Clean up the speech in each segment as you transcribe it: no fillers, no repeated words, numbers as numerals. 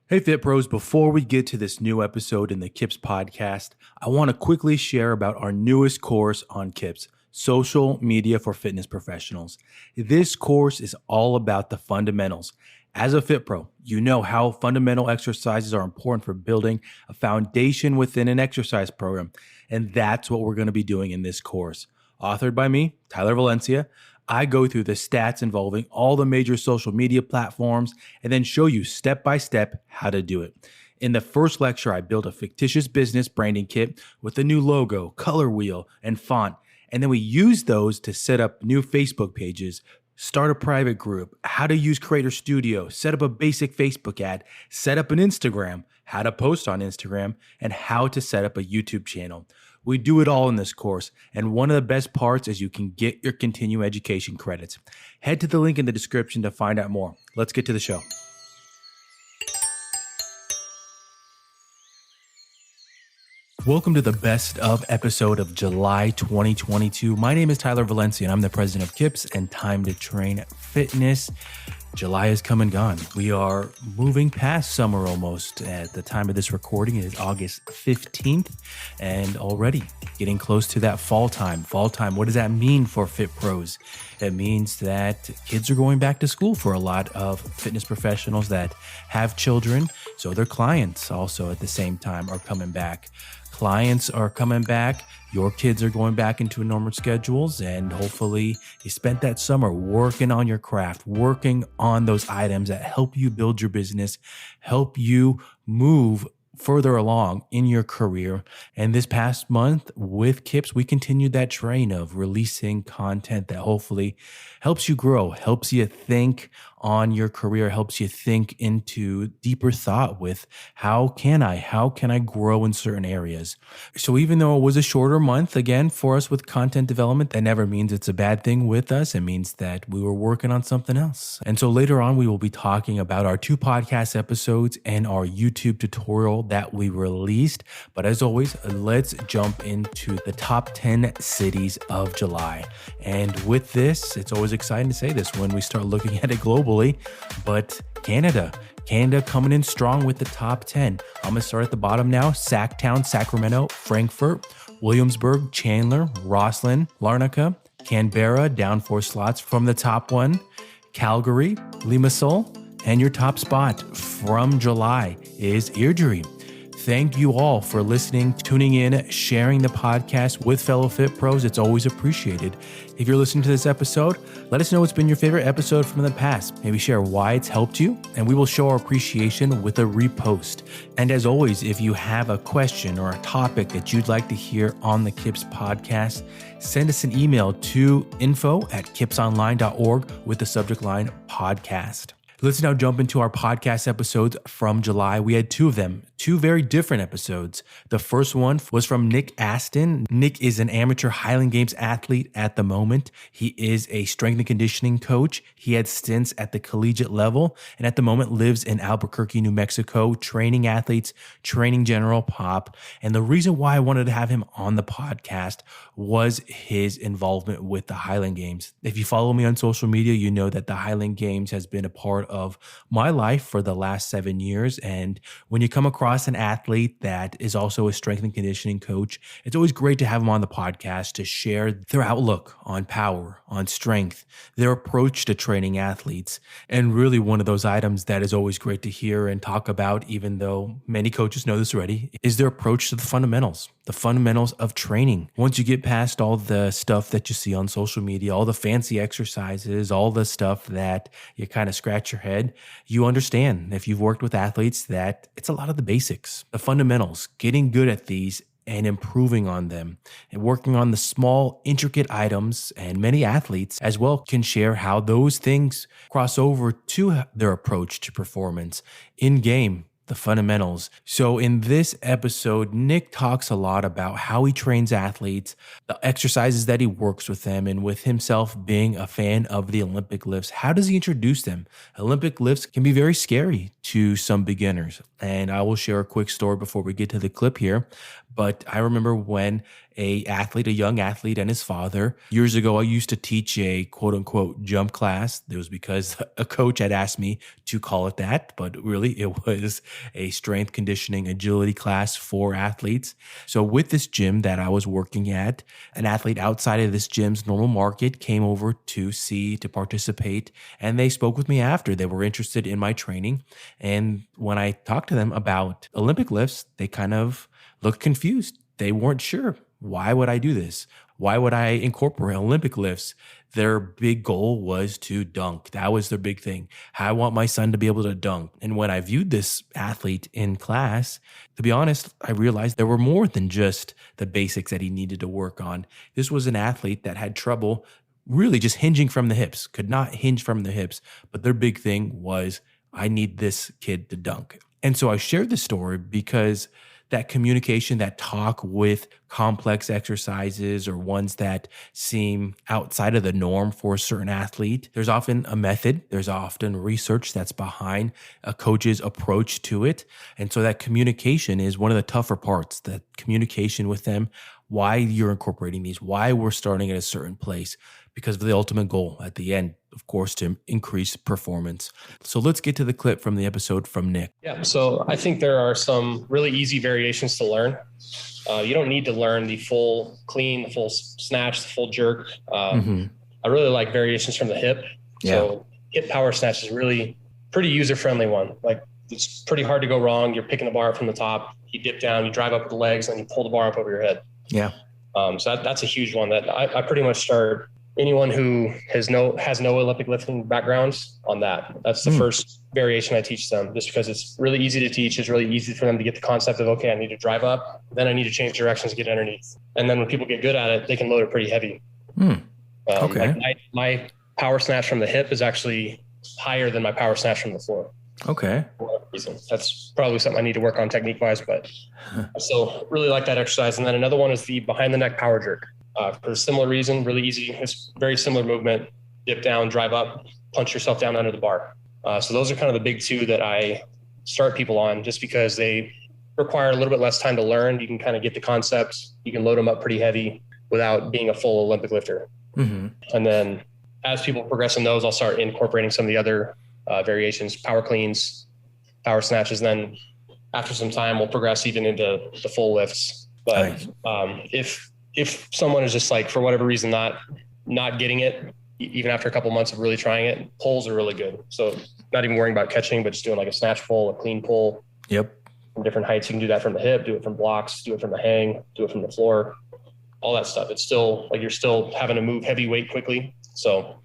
Hey Fit Pros, before we get to this new episode in the KIPS podcast, I want to quickly share about our newest course on KIPS, Social Media for Fitness Professionals. This course is all about the fundamentals. As a Fit Pro, you know how fundamental exercises are important for building a foundation within an exercise program, and that's what we're going to be doing in this course. Authored by me, Tyler Valencia, I go through the stats involving all the major social media platforms and then show you step by step how to do it. In the first lecture, I built a fictitious business branding kit with a new logo, color wheel, and font. And then we use those to set up new Facebook pages, start a private group, how to use Creator Studio, set up a basic Facebook ad, set up an Instagram, how to post on Instagram, and how to set up a YouTube channel. We do it all in this course, and one of the best parts is you can get your continuing education credits. Head to the link in the description to find out more. Let's get to the show. Welcome to the best of episode of July 2022. My name is Tyler Valencia, and I'm the president of KIPS and Time to Train Fitness. July has come and gone. We are moving past summer almost. At the time of this recording, it is August 15th and already getting close to that fall time. Fall time, what does that mean for Fit Pros? It means that kids are going back to school for a lot of fitness professionals that have children. So their clients also at the same time are coming back. Clients are coming back. Your kids are going back into normal schedules, and hopefully you spent that summer working on your craft, working on those items that help you build your business, help you move further along in your career. And this past month with KIPS, we continued that train of releasing content that hopefully helps you grow, helps you think on your career, helps you think into deeper thought with how can I grow in certain areas. So even though it was a shorter month, again, for us with content development, that never means it's a bad thing with us. It means that we were working on something else. And so later on, we will be talking about our 2 podcast episodes and our YouTube tutorial that we released. But as always, let's jump into the top 10 cities of July. And with this, it's always exciting to say this when we start looking at it globally, but Canada coming in strong with the top 10. I'm going to start at the bottom now. Sacktown, Sacramento, Frankfurt, Williamsburg, Chandler, Roslyn, Larnaca, Canberra, down 4 slots from the top 1, Calgary, Limassol, and your top spot from July is Airdrie. Thank you all for listening, tuning in, sharing the podcast with fellow Fit Pros. It's always appreciated. If you're listening to this episode, let us know what's been your favorite episode from the past. Maybe share why it's helped you, and we will show our appreciation with a repost. And as always, if you have a question or a topic that you'd like to hear on the KIPS podcast, send us an email to info@kipsonline.org with the subject line podcast. Let's now jump into our podcast episodes from July. We had 2 of them, 2 very different episodes. The first one was from Nick Aston. Nick is an amateur Highland Games athlete at the moment. He is a strength and conditioning coach. He had stints at the collegiate level and at the moment lives in Albuquerque, New Mexico, training athletes, training general pop. And the reason why I wanted to have him on the podcast was his involvement with the Highland Games. If you follow me on social media, you know that the Highland Games has been a part of my life for the last 7 years. And when you come across an athlete that is also a strength and conditioning coach, it's always great to have them on the podcast to share their outlook on power, on strength, their approach to training athletes. And really one of those items that is always great to hear and talk about, even though many coaches know this already, is their approach to the fundamentals of training. Once you get past all the stuff that you see on social media, all the fancy exercises, all the stuff that you kind of scratch your head, you understand, if you've worked with athletes, that it's a lot of the basics, the fundamentals, getting good at these and improving on them and working on the small, intricate items. And many athletes as well can share how those things cross over to their approach to performance in game, the fundamentals. So in this episode, Nick talks a lot about how he trains athletes, the exercises that he works with them, and with himself being a fan of the Olympic lifts, how does he introduce them? Olympic lifts can be very scary to some beginners. And I will share a quick story before we get to the clip here. But I remember when a young athlete and his father, years ago, I used to teach a quote unquote jump class. It was because a coach had asked me to call it that, but really it was a strength conditioning agility class for athletes. So with this gym that I was working at, an athlete outside of this gym's normal market came over to participate, and they spoke with me after. They were interested in my training. And when I talked to them about Olympic lifts, they kind of looked confused. They weren't sure. Why would I do this? Why would I incorporate Olympic lifts? Their big goal was to dunk. That was their big thing. I want my son to be able to dunk. And when I viewed this athlete in class, to be honest, I realized there were more than just the basics that he needed to work on. This was an athlete that had trouble really just hinging from the hips, could not hinge from the hips. But their big thing was, I need this kid to dunk. And so I shared this story because that communication, that talk with complex exercises or ones that seem outside of the norm for a certain athlete, there's often a method, there's often research that's behind a coach's approach to it. And so that communication is one of the tougher parts, that communication with them, why you're incorporating these, why we're starting at a certain place, because of the ultimate goal at the end, of course, to increase performance. So let's get to the clip from the episode from Nick. Yeah, so I think there are some really easy variations to learn. You don't need to learn the full clean, the full snatch, the full jerk. I really like variations from the hip. Yeah. So hip power snatch is really pretty user-friendly one. Like, it's pretty hard to go wrong. You're picking the bar up from the top. You dip down, you drive up with the legs, and you pull the bar up over your head. Yeah. So that's a huge one that I pretty much start anyone who has no Olympic lifting backgrounds on that. That's the first variation I teach them, just because it's really easy to teach. It's really easy for them to get the concept of, okay, I need to drive up, then I need to change directions to get underneath. And then when people get good at it, they can load it pretty heavy. Okay. Like my power snatch from the hip is actually higher than my power snatch from the floor. Okay. For whatever reason. That's probably something I need to work on technique wise, but I still really like that exercise. And then another one is the behind the neck power jerk. For a similar reason, really easy. It's very similar movement. Dip down, drive up, punch yourself down under the bar. So those are kind of the big two that I start people on, just because they require a little bit less time to learn. You can kind of get the concepts. You can load them up pretty heavy without being a full Olympic lifter. And then as people progress in those, I'll start incorporating some of the other variations, power cleans, power snatches. Then after some time, we'll progress even into the full lifts. But if someone is just like, for whatever reason, not getting it, even after a couple months of really trying it, pulls are really good. So not even worrying about catching, but just doing like a snatch pull, a clean pull. Yep. From different heights. You can do that from the hip, do it from blocks, do it from the hang, do it from the floor, all that stuff. It's still like you're still having to move heavy weight quickly. So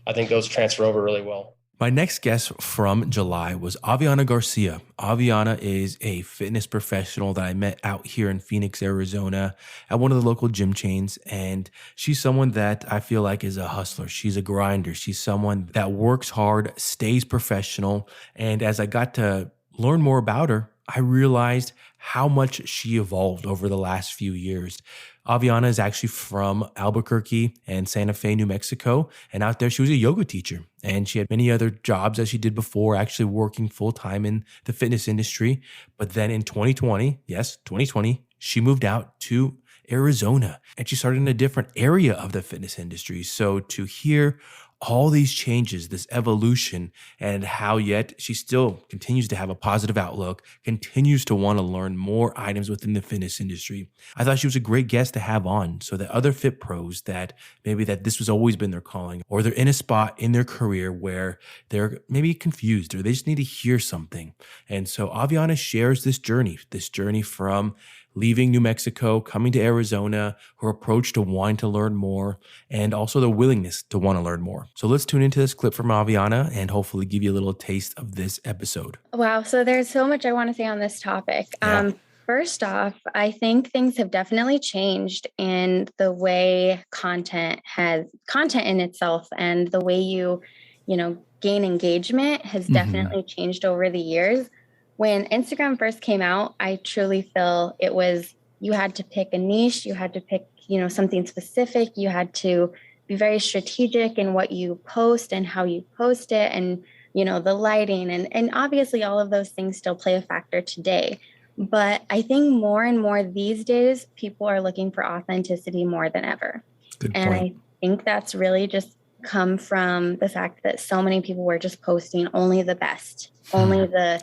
I think those transfer over really well. My next guest from July was Aviana Garcia. Aviana is a fitness professional that I met out here in Phoenix, Arizona at one of the local gym chains. And she's someone that I feel like is a hustler. She's a grinder. She's someone that works hard, stays professional. And as I got to learn more about her, I realized how much she evolved over the last few years. Aviana is actually from Albuquerque and Santa Fe, New Mexico. And out there, she was a yoga teacher. And she had many other jobs that she did before, actually working full-time in the fitness industry. But then in 2020, she moved out to Arizona. And she started in a different area of the fitness industry. So to hear all these changes, this evolution, and how yet she still continues to have a positive outlook, continues to want to learn more items within the fitness industry. I thought she was a great guest to have on so that other fit pros that maybe that this was always been their calling, or they're in a spot in their career where they're maybe confused or they just need to hear something. And so Aviana shares this journey from leaving New Mexico, coming to Arizona, her approach to wanting to learn more, and also the willingness to want to learn more. So let's tune into this clip from Aviana and hopefully give you a little taste of this episode. Wow. So there's so much I want to say on this topic. Yeah. First off, I think things have definitely changed in the way content in itself, and the way you gain engagement has definitely changed over the years. When Instagram first came out, I truly feel it was, you had to pick a niche, you had to pick, something specific, you had to be very strategic in what you post and how you post it, and, the lighting, and obviously all of those things still play a factor today. But I think more and more these days, people are looking for authenticity more than ever. Good and point. I think that's really just come from the fact that so many people were just posting only the best, only the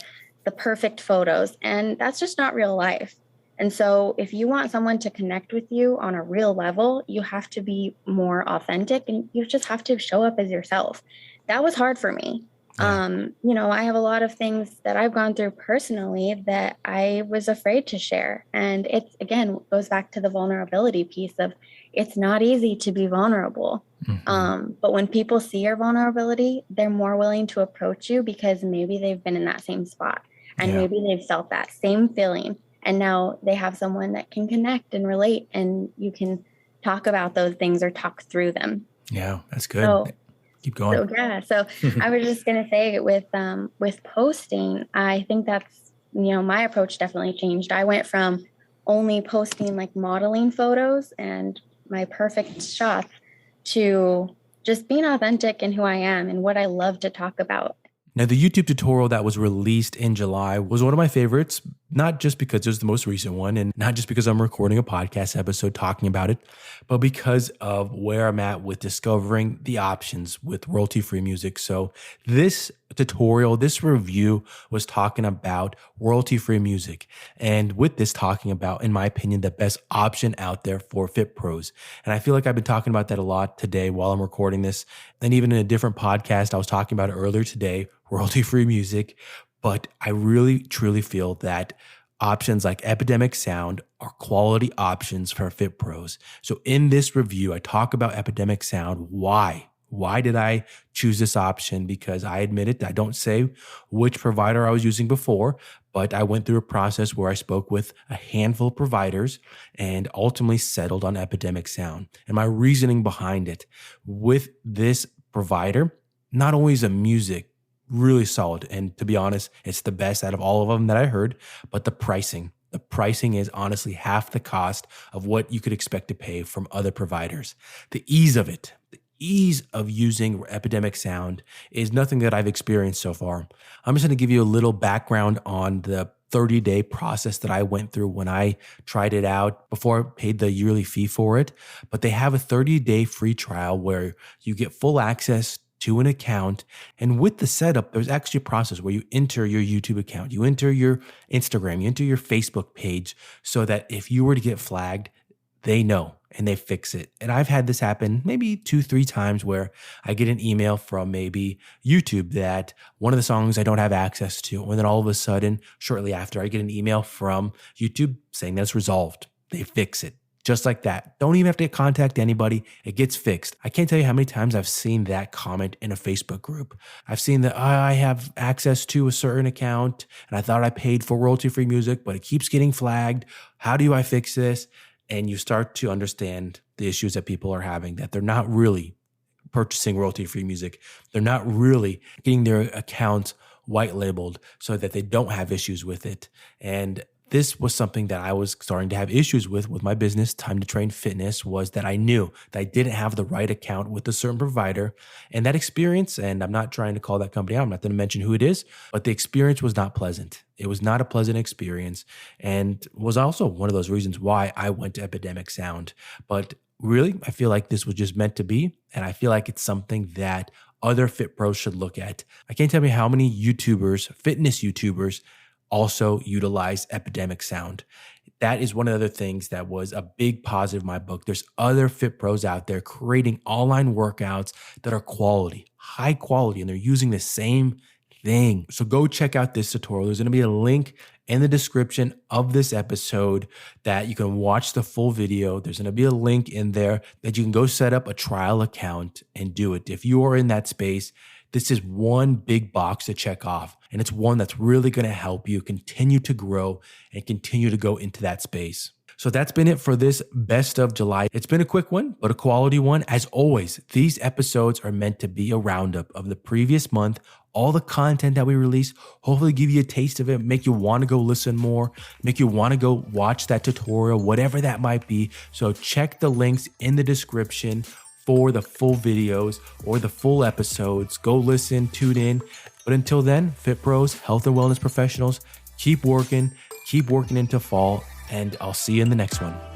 perfect photos. And that's just not real life. And so if you want someone to connect with you on a real level, you have to be more authentic and you just have to show up as yourself. That was hard for me. Yeah. I have a lot of things that I've gone through personally that I was afraid to share. And it's, again, goes back to the vulnerability piece of it's not easy to be vulnerable. But when people see your vulnerability, they're more willing to approach you because maybe they've been in that same spot and maybe they've felt that same feeling. And now they have someone that can connect and relate and you can talk about those things or talk through them. Yeah, that's good. Keep going. So I was just going to say with posting, I think that's, my approach definitely changed. I went from only posting like modeling photos and my perfect shots to just being authentic in who I am and what I love to talk about. Now, the YouTube tutorial that was released in July was one of my favorites, not just because it was the most recent one and not just because I'm recording a podcast episode talking about it, but because of where I'm at with discovering the options with royalty-free music. So this tutorial, this review was talking about royalty-free music. And with this talking about, in my opinion, the best option out there for fit pros. And I feel like I've been talking about that a lot today while I'm recording this. And even in a different podcast, I was talking about it earlier today, royalty-free music. But I really, truly feel that options like Epidemic Sound are quality options for fit pros. So in this review, I talk about Epidemic Sound. Why? Why did I choose this option? Because I admit it, I don't say which provider I was using before, but I went through a process where I spoke with a handful of providers and ultimately settled on Epidemic Sound. And my reasoning behind it with this provider, not only is the music really solid, and to be honest, it's the best out of all of them that I heard, but the pricing. The pricing is honestly half the cost of what you could expect to pay from other providers. The ease of it, the ease of using Epidemic Sound is nothing that I've experienced so far. I'm just going to give you a little background on the 30-day process that I went through when I tried it out before I paid the yearly fee for it. But they have a 30-day free trial where you get full access to an account. And with the setup, there's actually a process where you enter your YouTube account, you enter your Instagram, you enter your Facebook page so that if you were to get flagged, they know and they fix it. And I've had this happen maybe 2-3 times where I get an email from maybe YouTube that one of the songs I don't have access to. And then all of a sudden, shortly after, I get an email from YouTube saying that it's resolved. They fix it. Just like that. Don't even have to contact anybody. It gets fixed. I can't tell you how many times I've seen that comment in a Facebook group. I've seen that I have access to a certain account and I thought I paid for royalty-free music, but it keeps getting flagged. How do I fix this? And you start to understand the issues that people are having, that they're not really purchasing royalty-free music. They're not really getting their accounts white labeled so that they don't have issues with it. And this was something that I was starting to have issues with my business, Time to Train Fitness, was that I knew that I didn't have the right account with a certain provider. And that experience, and I'm not trying to call that company out, I'm not going to mention who it is, but the experience was not pleasant. It was not a pleasant experience and was also one of those reasons why I went to Epidemic Sound. But really, I feel like this was just meant to be. And I feel like it's something that other fit pros should look at. I can't tell you how many YouTubers, fitness YouTubers, also utilize Epidemic Sound. That is one of the other things that was a big positive in my book. There's other fit pros out there creating online workouts that are quality, high quality, and they're using the same thing. So go check out this tutorial. There's going to be a link in the description of this episode that you can watch the full video. There's going to be a link in there that you can go set up a trial account and do it. If you are in that space, this is one big box to check off. And it's one that's really going to help you continue to grow and continue to go into that space. So that's been it for this Best of July. It's been a quick one, but a quality one. As always, these episodes are meant to be a roundup of the previous month, all the content that we release, hopefully give you a taste of it, make you want to go listen more, make you want to go watch that tutorial, whatever that might be. So check the links in the description for the full videos or the full episodes. Go listen, tune in. But until then, Fit Pros, health and wellness professionals, keep working, Keep working into fall, and I'll see you in the next one.